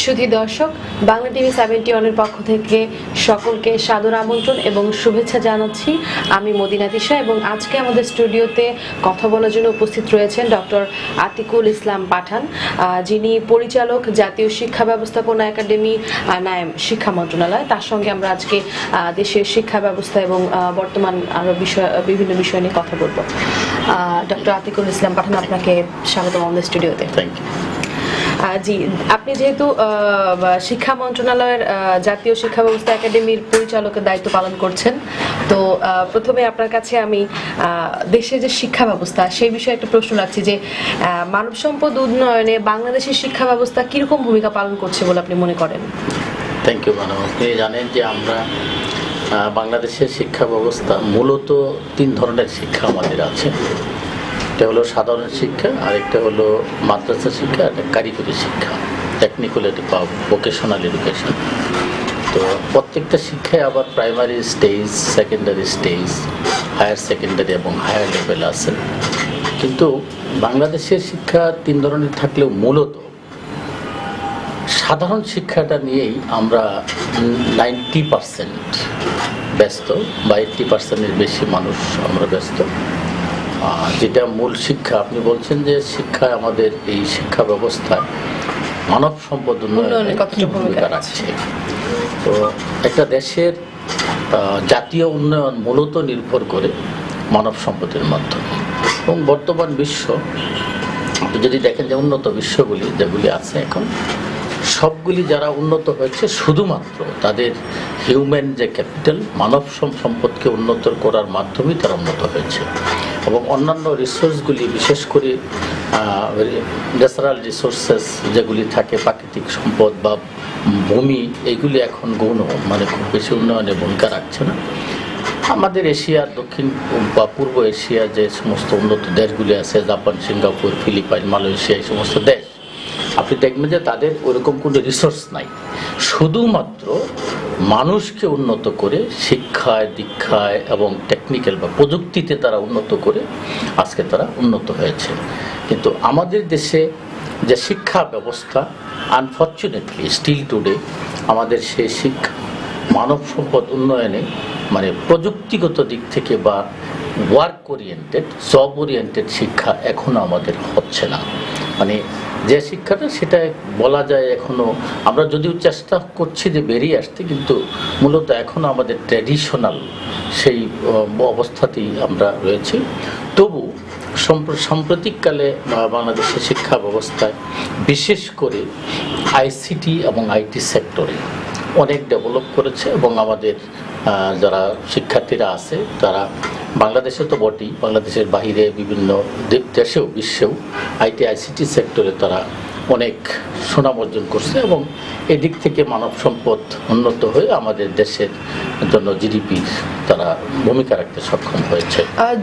সুধী দর্শক, বাংলা টিভি 71 এর পক্ষ থেকে সকলকে সাদর আমন্ত্রণ এবং শুভেচ্ছা জানাচ্ছি। আমি মদিনা তিশা এবং আজকে আমাদের স্টুডিওতে কথা বলার জন্য উপস্থিত রয়েছেন ডক্টর আতিকুল ইসলাম পাঠান, যিনি পরিচালক, জাতীয় শিক্ষা ব্যবস্থাপনা একাডেমি, নায়েম, শিক্ষা মন্ত্রণালয়। তার সঙ্গে আমরা আজকে দেশের শিক্ষা ব্যবস্থা এবং বর্তমান আরও বিভিন্ন বিষয় নিয়ে কথা বলবো। ডক্টর আতিকুল ইসলাম পাঠান, আপনাকে স্বাগতম আমাদের স্টুডিওতে। Thank you. জি, আপনি যেহেতু শিক্ষা মন্ত্রণালয়ের জাতীয় শিক্ষা ব্যবস্থা একাডেমির পরিচালকের দায়িত্ব পালন করছেন, তো প্রথমে আপনার কাছে আমি দেশের যে শিক্ষা ব্যবস্থা সেই বিষয়ে একটা প্রশ্ন রাখছি যে মানব সম্পদ উন্নয়নে বাংলাদেশের শিক্ষা ব্যবস্থা কিরকম ভূমিকা পালন করছে বলে আপনি মনে করেন? Thank you madam. আপনি জানেন যে আমরা বাংলাদেশের শিক্ষা ব্যবস্থা মূলত 3 ধরনের শিক্ষা আমাদের আছে। একটা হলো সাধারণ শিক্ষা, আরেকটা হলো মাদ্রাসা শিক্ষা, একটা কারিগরি শিক্ষা, টেকনিক্যাল বা ভোকেশনাল এডুকেশন। তো প্রত্যেকটা শিক্ষায় আবার primary stage, secondary stage, higher secondary এবং হায়ার লেভেল আছে। কিন্তু বাংলাদেশের শিক্ষা 3 ধরনের থাকলেও মূলত সাধারণ শিক্ষাটা নিয়েই আমরা 90% ব্যস্ত, বা 80%-এর বেশি মানুষ আমরা ব্যস্ত। যেটা মূল শিক্ষা, আপনি বলছেন যে শিক্ষা আমাদের এই শিক্ষা ব্যবস্থায় মানব সম্পদ উন্নয়নে কি ভূমিকা রাখছে। তো একটা দেশের জাতীয় উন্নয়ন মূলত নির্ভর করে মানব সম্পদের মাধ্যমে। এবং বর্তমান বিশ্ব যদি দেখেন যে উন্নত বিশ্বগুলি যেগুলি আছে এখন, সবগুলি যারা উন্নত হয়েছে শুধুমাত্র তাদের হিউম্যান যে ক্যাপিটাল, মানব সম্পদকে উন্নত করার মাধ্যমেই তারা উন্নত হয়েছে। এবং অন্যান্য রিসোর্সগুলি, বিশেষ করে ন্যাচারাল রিসোর্সেস যেগুলি থাকে, প্রাকৃতিক সম্পদ বা ভূমি, এইগুলি এখন গৌণ, খুব বেশি উন্নয়নে ভূমিকা রাখছে না। আমাদের এশিয়ার দক্ষিণ বা পূর্ব এশিয়ার যে সমস্ত উন্নত দেশগুলি আছে, জাপান, সিঙ্গাপুর, ফিলিপাইন, মালয়েশিয়া, এই সমস্ত দেশ, আপনি দেখবেন যে তাদের ওরকম কোনো রিসোর্স নাই। শুধুমাত্র মানুষকে উন্নত করে শিক্ষায়, দীক্ষায় এবং টেকনিক্যাল বা প্রযুক্তিতে তারা উন্নত করে আজকে তারা উন্নত হয়েছে। কিন্তু আমাদের দেশে যে শিক্ষা ব্যবস্থা, আনফর্চুনেটলি স্টিল টুডে আমাদের সেই শিক্ষা মানব সম্পদ উন্নয়নে প্রযুক্তিগত দিক থেকে বা ওয়ার্ক ওরিয়েন্টেড, জব ওরিয়েন্টেড শিক্ষা এখনও আমাদের হচ্ছে না। যে শিক্ষাটা, সেটা বলা যায় এখনও আমরা যদিও চেষ্টা করছি যে বেরিয়ে আসতে, কিন্তু মূলত এখনও আমাদের ট্র্যাডিশনাল সেই অবস্থাতেই আমরা রয়েছি। তবু সাম্প্রতিককালে বাংলাদেশের শিক্ষা ব্যবস্থায় বিশেষ করে আইসিটি এবং আইটি সেক্টরে অনেক ডেভেলপ করেছে। এবং আমাদের যারা শিক্ষার্থীরা আছে তারা বাংলাদেশে তো বটেই, বাংলাদেশের বাইরে বিভিন্ন দেশেও, বিশ্বেও আইটি আইসিটি সেক্টরে তারা অনেক সুনাম অর্জন করছে। এবং এদিক থেকে মানব সম্পদ উন্নত হয়ে আমাদের দেশের জন্য জিডিপির তারা ভূমিকা রাখতে সক্ষম হয়েছে।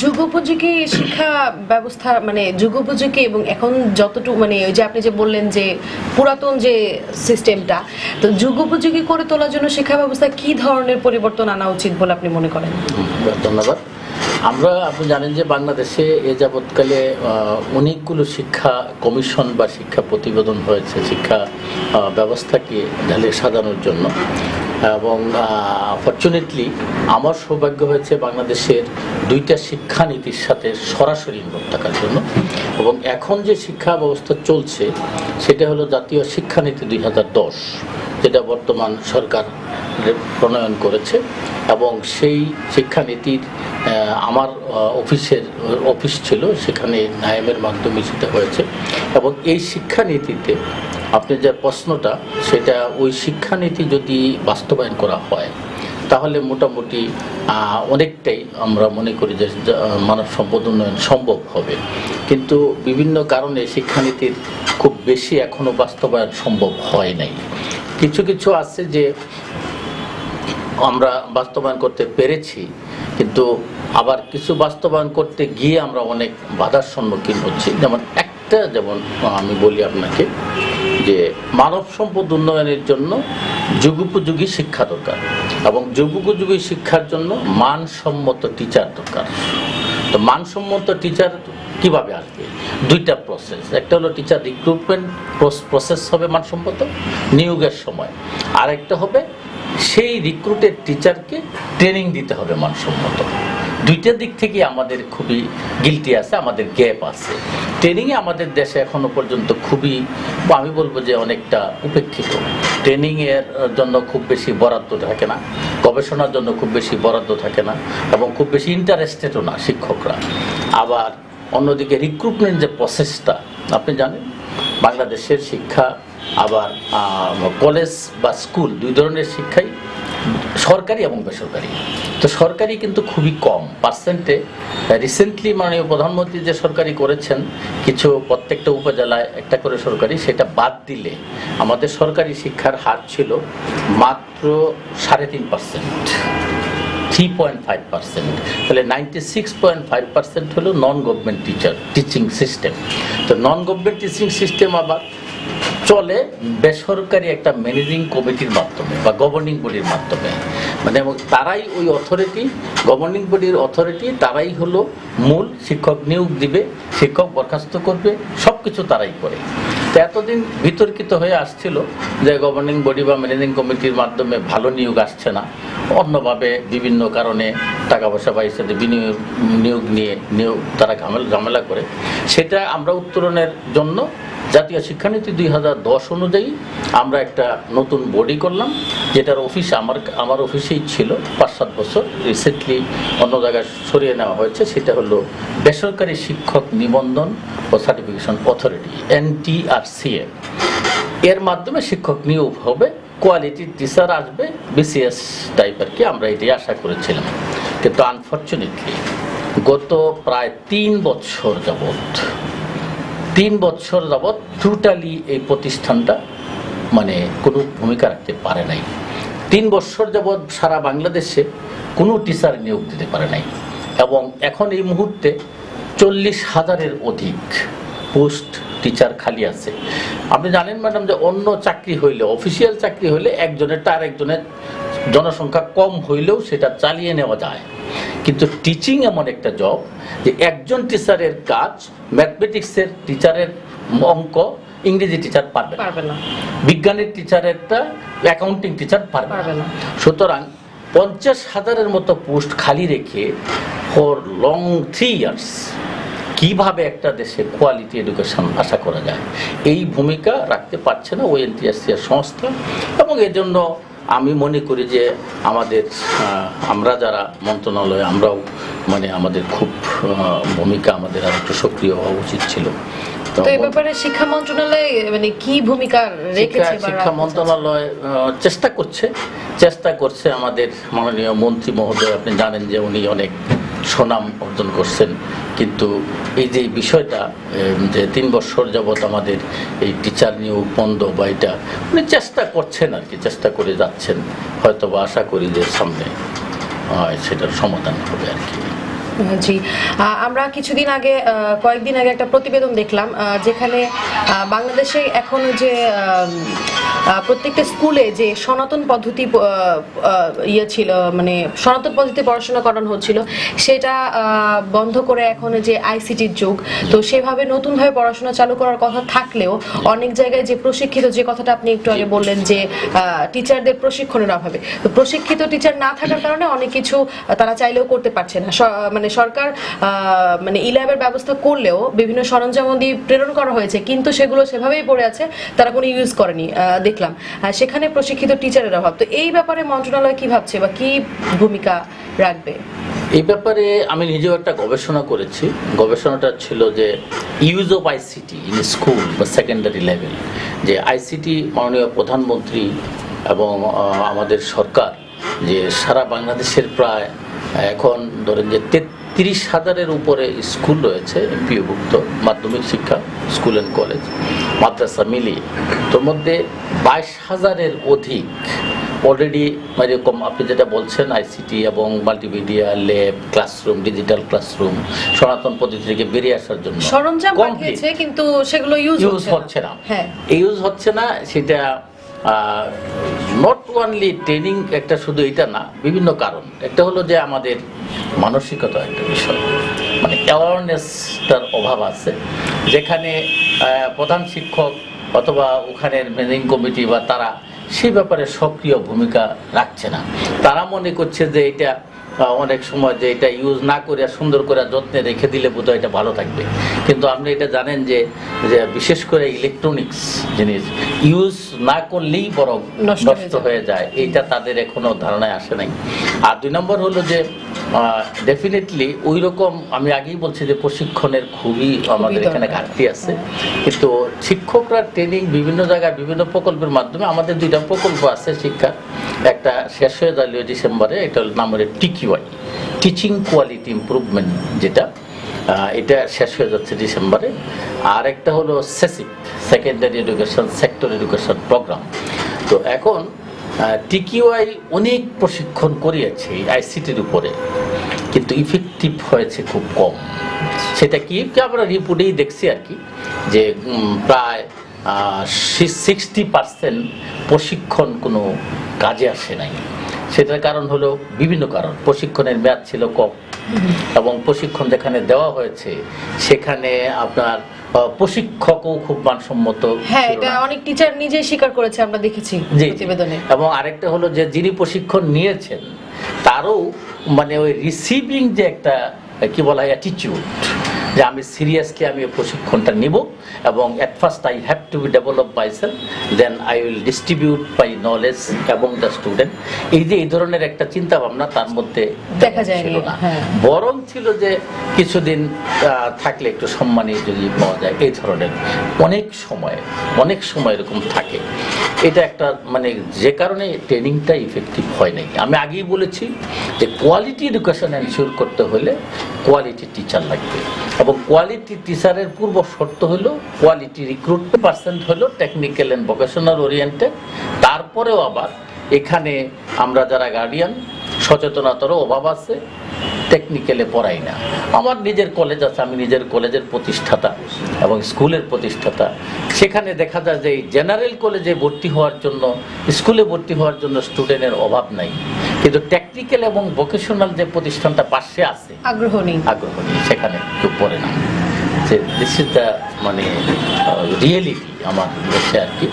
যুগোপযোগী শিক্ষা ব্যবস্থা, যুগোপযোগী এবং এখন যতটুকু ওই যে আপনি যে বললেন যে পুরাতন যে সিস্টেমটা, তো যুগোপযোগী করে তোলার জন্য শিক্ষা ব্যবস্থায় কি ধরনের পরিবর্তন আনা উচিত বলে আপনি মনে করেন? ধন্যবাদ। আপনি জানেন যে বাংলাদেশে এ যাবৎকালে অনেকগুলো শিক্ষা কমিশন বা শিক্ষা প্রতিবেদন হয়েছে শিক্ষা ব্যবস্থাকে ঢালে সাজানোর জন্য। এবং ফরচুনেটলি আমার সৌভাগ্য হয়েছে বাংলাদেশের 2টা শিক্ষানীতির সাথে সরাসরি ইনভলভ থাকার জন্য। এবং এখন যে শিক্ষা ব্যবস্থা চলছে সেটা হলো জাতীয় শিক্ষানীতি 2010, যেটা বর্তমান সরকার প্রণয়ন করেছে। এবং সেই শিক্ষানীতির আমার অফিস ছিল, সেখানে নায়েমের মাধ্যমে সেটা হয়েছে। এবং এই শিক্ষানীতিতে আপনি যে প্রশ্নটা, সেটা ওই শিক্ষানীতি যদি বাস্তবায়ন করা হয় তাহলে মোটামুটি অনেকটাই আমরা মনে করি যে মানব সম্পদ উন্নয়ন সম্ভব হবে। কিন্তু বিভিন্ন কারণে শিক্ষানীতির খুব বেশি এখনও বাস্তবায়ন সম্ভব হয় নাই। কিছু কিছু আছে যে আমরা বাস্তবায়ন করতে পেরেছি, কিন্তু আবার কিছু বাস্তবায়ন করতে গিয়ে আমরা অনেক বাধার সম্মুখীন হচ্ছি। যেমন আমি বলি আপনাকে যে মানব সম্পদ উন্নয়নের জন্য যুগোপযোগী শিক্ষা দরকার, এবং যুগোপযোগী শিক্ষার জন্য মানসম্মত টিচার দরকার। তো মানসম্মত টিচার কিভাবে আসবে? দুইটা প্রসেস, একটা হলো টিচার রিক্রুটমেন্ট প্রসেস হবে মানসম্মত নিয়োগের সময়, আর একটা হবে সেই রিক্রুটেড টিচারকে ট্রেনিং দিতে হবে মানসম্মত। দুইটা দিক থেকে আমাদের খুবই গিলটি আছে, আমাদের গ্যাপ আছে। ট্রেনিংয়ে আমাদের দেশে এখনো পর্যন্ত খুবই, আমি বলবো যে অনেকটা উপেক্ষিত। ট্রেনিংয়ের জন্য খুব বেশি বরাদ্দ থাকে না, গবেষণার জন্য খুব বেশি বরাদ্দ থাকে না, এবং খুব বেশি ইন্টারেস্টেডও না শিক্ষকরা। আবার অন্যদিকে রিক্রুটমেন্ট যে প্রসেসটা, আপনি জানেন বাংলাদেশের শিক্ষা, আবার কলেজ বা স্কুল দুই ধরনের শিক্ষাই, সরকারি এবং বেসরকারি। তো সরকারি কিন্তু খুবই কম পার্সেন্টে। রিসেন্টলি মাননীয় প্রধানমন্ত্রী যে সরকারি করেছেন, কিছু প্রত্যেকটা উপজেলায় একটা করে সরকারি, সেটা বাদ দিলে আমাদের সরকারি শিক্ষার হার ছিল মাত্র 3.5%, 3.5%। তাহলে 96.5% হলো নন গভর্নমেন্ট টিচিং সিস্টেম। তো নন গভর্নমেন্ট টিচিং সিস্টেম আবার চলে বেসরকারি একটা ম্যানেজিং কমিটির মাধ্যমে বা গভর্নিং বডির মাধ্যমে, মানে এবং তারাই ওই অথরিটি, গভর্নিং বডির অথরিটি, তারাই হলো মূল। শিক্ষক নিয়োগ দিবে, শিক্ষক বরখাস্ত করবে, সব কিছু তারাই করে। তো এতদিন বিতর্কিত হয়ে আসছিল যে গভর্নিং বডি বা ম্যানেজিং কমিটির মাধ্যমে ভালো নিয়োগ আসছে না, অন্যভাবে বিভিন্ন কারণে টাকা পয়সা পাইছে নিয়োগ নিয়ে তারা ঝামেলা করে। সেটা আমরা উত্তরণের জন্য জাতীয় শিক্ষানীতি 2010 অনুযায়ী আমরা একটা নতুন বডি করলাম, যেটার অফিস আমার অফিসেই ছিল 5-7 বছর। রিসেন্টলি অন্য জায়গায় সরিয়ে নেওয়া হয়েছে। সেটা হলো বেসরকারি শিক্ষক নিবন্ধন ও সার্টিফিকেশন অথরিটি, NTRCA। এর মাধ্যমে শিক্ষক নিয়োগ হবে, কোয়ালিটি টিচার আসবে, BCS টাইপের কি, আমরা এটাই আশা করেছিলাম। কিন্তু আনফর্চুনেটলি গত প্রায় 3 বছর যাবৎ টোটালি এই প্রতিষ্ঠানটা মানে কোনো ভূমিকা রাখতে পারে নাই। 3 বছর যাবৎ সারা বাংলাদেশে কোনো টিচার নিয়োগ দিতে পারে নাই, এবং এখন এই মুহূর্তে 40,000-এর অধিক পোস্ট টিচার খালি আছে। আপনি জানেন ম্যাডাম যে অন্য চাকরি হইলে, অফিসিয়াল চাকরি হইলে একজনেরটা আর একজনের জনসংখ্যা কম হইলেও সেটা চালিয়ে নেওয়া যায়, কিন্তু টিচিং এমন একটা জব যে একজন টিচারের কাজ, ম্যাথমেটিক্সের টিচারের অঙ্ক ইংরেজি টিচার পারবে না, বিজ্ঞানের টিচারেরটা অ্যাকাউন্টিং টিচার পারবে না। সুতরাং 50,000-এর মতো পোস্ট খালি রেখে ফর লং 3 ইয়ার্স কিভাবে একটা দেশে কোয়ালিটি এডুকেশন আশা করা যায়, এই ভূমিকা রাখতে পারছে না ওই NTRCA সংস্থা। এবং এজন্য আমি মনে করি যে আমরা যারা মন্ত্রণালয়, আমরাও মানে আমাদের খুব ভূমিকা আমাদের আর একটু সক্রিয় হওয়া উচিত ছিল। তো এই ব্যাপারে শিক্ষা মন্ত্রণালয় মানে কি ভূমিকা রেখেছে? শিক্ষা মন্ত্রণালয় চেষ্টা করছে। আমাদের মাননীয় মন্ত্রী মহোদয়, আপনি জানেন যে উনি অনেক সুনাম অর্জন করছেন, কিন্তু এই যে বিষয়টা যে 3 বছর যাবৎ আমাদের এই টিচার নিয়োগ বন্ধ বা এটা উনি চেষ্টা করছেন আর কি, চেষ্টা করে যাচ্ছেন। হয়তো বা আশা করি যে সামনে সেটার সমাধান হবে আর কি। জি, আমরা কয়েকদিন আগে একটা প্রতিবেদন দেখলাম, যেখানে বাংলাদেশে এখন যে প্রত্যেকটা স্কুলে যে সনাতন পদ্ধতি ছিল, মানে সনাতন পদ্ধতিতে পড়াশোনা করানো হচ্ছিল, সেটা বন্ধ করে এখন যে ICTর যুগ, তো সেভাবে নতুনভাবে পড়াশোনা চালু করার কথা থাকলেও অনেক জায়গায় যে প্রশিক্ষিত, যে কথাটা আপনি একটু আগে বললেন যে টিচারদের প্রশিক্ষণের অভাবে, তো প্রশিক্ষিত টিচার না থাকার কারণে অনেক কিছু তারা চাইলেও করতে পারছে না। মানে সরকার মানে ই-ল্যাবের ব্যবস্থা করলেও বিভিন্ন সরঞ্জামাদি প্রেরণ করা হয়েছে, কিন্তু সেগুলো সেভাবেই পড়ে আছে, তারা কোনো ইউজ করেনি দেখলাম। সেখানে প্রশিক্ষিত টিচারের অভাব। তো এই ব্যাপারে মন্ত্রণালয় কি ভাবছে বা কি ভূমিকা রাখবে? এই ব্যাপারে আমি নিজেও একটা গবেষণা করেছি। গবেষণাটা ছিল যে use of ICT in school বা সেকেন্ডারি লেভেল। যে ICT মাননীয় প্রধানমন্ত্রী এবং আমাদের সরকার যে সারা বাংলাদেশের প্রায় এখন ধরেন যে 33,000-এর উপরে স্কুল রয়েছে এমপিওভুক্ত, মাধ্যমিক শিক্ষা স্কুল অ্যান্ড কলেজ মাদ্রাসা মিলিয়ে। তোর মধ্যে 22,000-এর অধিক অলরেডি এরকম আপনি যেটা বলছেন ICT এবং multimedia lab, classroom, digital classroom, সনাতন পদ্ধতি থেকে বেরিয়ে আসার জন্য সরঞ্জাম পাঠিয়েছে, কিন্তু সেগুলো ইউজ হচ্ছে না। ইউজ হচ্ছে না। সেটা নট ওনলি ট্রেনিং, একটা শুধু এটা না, বিভিন্ন কারণ। একটা হলো যে আমাদের মানসিকতা একটা বিষয়, মানে অ্যাওয়ারনেসটার অভাব আছে, যেখানে প্রধান শিক্ষক অথবা ওখানের ম্যানেজিং কমিটি বা তারা সেই ব্যাপারে সক্রিয় ভূমিকা রাখছে না। তারা মনে করছে যে এটা অনেক সময় যে এটা ইউজ না করে সুন্দর করে যত্নে রেখে দিলে বোধহয় এটা ভালো থাকবে, কিন্তু আপনি এটা জানেন যে বিশেষ করে ইলেকট্রনিক্স জিনিস ইউজ না করলেই বরং নষ্ট হয়ে যায়, এইটা তাদের এখনো ধারণায় আসে নাই। আর 2 নম্বর হলো যে ডেফিনেটলি ওই রকম আমি আগেই বলছি যে প্রশিক্ষণের খুবই আমাদের এখানে ঘাটতি আছে, কিন্তু শিক্ষকরা ট্রেনিং বিভিন্ন জায়গায় বিভিন্ন প্রকল্পের মাধ্যমে, আমাদের 2টা প্রকল্প আছে শিক্ষা, একটা শেষ হয়ে গেল ডিসেম্বরে, এটা নাম হলো TQI, টিচিং কোয়ালিটি ইমপ্রুভমেন্ট, যেটা এটা শেষ হয়ে যাচ্ছে ডিসেম্বরে। আর একটা হলো SESIP, secondary education sector education programme. তো এখন TQI অনেক প্রশিক্ষণ করিয়েছে ICTর উপরে, কিন্তু ইফেক্টিভ হয়েছে খুব কম। সেটা কি আমরা রিপোর্টেই দেখছি আর কি, যে প্রায় 60% প্রশিক্ষণ কোনো কাজে আসে নাই। সেটার কারণ হলো বিভিন্ন কারণ, প্রশিক্ষণের মেয়াদ ছিল কম, এবং প্রশিক্ষণ যেখানে দেওয়া হয়েছে সেখানে আপনার প্রশিক্ষকও খুব মানসম্মত। হ্যাঁ, এটা অনেক টিচার নিজেই স্বীকার করেছে, আমরা দেখেছি প্রতিবেদনে। এবং আরেকটা হলো যে যিনি প্রশিক্ষণ নিয়েছেন তারও মানে ওই রিসিভিং যে একটা কি বলা হয় অ্যাটিটিউড, যে আমি সিরিয়াসলি আমি প্রশিক্ষণটা নিব এবং at first I have to be develop myself, then I will distribute my knowledge এবং দ্য স্টুডেন্ট। এই যে এই ধরনের একটা চিন্তা ভাবনা তার মধ্যে দেখা যায় না, বরং ছিল যে কিছুদিন থাকলে একটু সম্মানী যদি পাওয়া যায়, এই ধরনের অনেক সময় এরকম থাকে। এটা একটা মানে যে কারণে ট্রেনিংটা ইফেক্টিভ হয় নাই। আমি আগেই বলেছি যে কোয়ালিটি এডুকেশন এনশিওর করতে হলে কোয়ালিটি টিচার লাগবে, এবং কোয়ালিটি টিচারের পূর্ব শর্ত হলো কোয়ালিটি রিক্রুটমেন্ট পার্সেন্ট হলো টেকনিক্যাল অ্যান্ড ভোকেশনাল ওরিয়েন্টেড। তারপরেও আবার এখানে আমরা যারা গার্ডিয়ান সচেতনতারও অভাব আছে, টেকনিক্যালে পড়াই না। আমার নিজের কলেজ আছে, আমি নিজের কলেজের প্রতিষ্ঠাতা এবং স্কুলের প্রতিষ্ঠাতা। সেখানে দেখা যায় যে এই জেনারেল কলেজে ভর্তি হওয়ার জন্য, স্কুলে ভর্তি হওয়ার জন্য স্টুডেন্টের অভাব নাই, কিন্তু টেকনিক্যাল এবং ভোকেশনাল যে প্রতিষ্ঠানটা পাশে আছে আগ্রহ নেই, সেখানে কেউ পড়ে না। দিস ইজ দ্য মানে রিয়েলিটি আমার দেশে আর কি।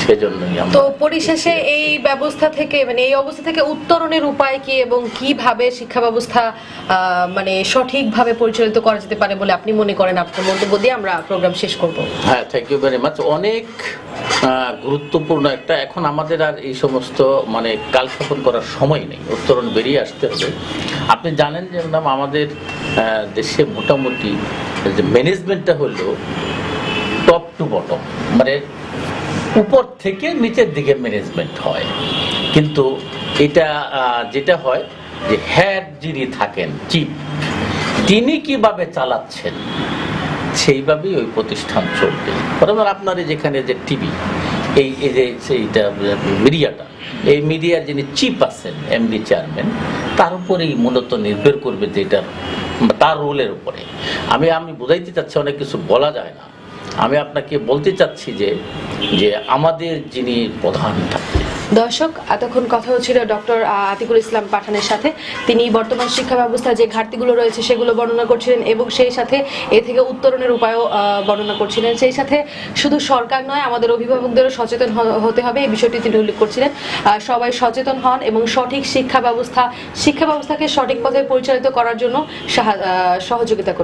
সেজন্যই তো পরিশেষে এই ব্যবস্থা থেকে মানে এই অবস্থা থেকে উত্তরণের উপায় কি, এবং কিভাবে শিক্ষা ব্যবস্থা মানে সঠিকভাবে পরিচালিত করা যেতে পারে বলে আপনি মনে করেন? আপনার মন্তব্য দিয়ে আমরা প্রোগ্রাম শেষ করব। হ্যাঁ, থ্যাংক ইউ ভেরি মাচ। অনেক গুরুত্বপূর্ণ একটা, এখন আমাদের আর এই সমস্ত মানে কালক্ষেপণ করার সময় নেই, উত্তরণ বেরিয়ে আসতে হবে। আপনি জানেন যে আমাদের দেশে মোটামুটি যে ম্যানেজমেন্টটা হলো টপ টু বটম, মানে উপর থেকে নিচের দিকে ম্যানেজমেন্ট হয়, কিন্তু এটা যেটা হয় যে হেড যিনি থাকেন চিফ, তিনি কিভাবে চালাচ্ছেন সেইভাবেই ওই প্রতিষ্ঠান চলবে। বরং আপনার যেখানে যে টিভি এই যে সেইটা মিডিয়াটা, এই মিডিয়ার যিনি চিফ আছেন MD চেয়ারম্যান, তার উপরেই মূলত নির্ভর করবে, যেটা তার রোলের উপরে। আমি বোঝাইতে চাচ্ছি, অনেক কিছু বলা যায় না। আমি আপনাকে বলতে চাচ্ছি যে আমাদের যিনি প্রধান থাকবেন। দর্শক, এতক্ষণ কথা হচ্ছিল ডক্টর আতিকুল ইসলাম পাঠানের সাথে। তিনি বর্তমান শিক্ষা ব্যবস্থায় যে ঘাটতিগুলো রয়েছে সেগুলো বর্ণনা করছিলেন, এবং সেই সাথে এ থেকে উত্তরণের উপায়ও বর্ণনা করছিলেন। সেই সাথে শুধু সরকার নয়, আমাদের অভিভাবকদেরও সচেতন হতে হবে, এই বিষয়টি তিনি উল্লেখ করছিলেন। সবাই সচেতন হন এবং সঠিক শিক্ষা ব্যবস্থাকে সঠিক পথে পরিচালিত করার জন্য সহযোগিতা করুন।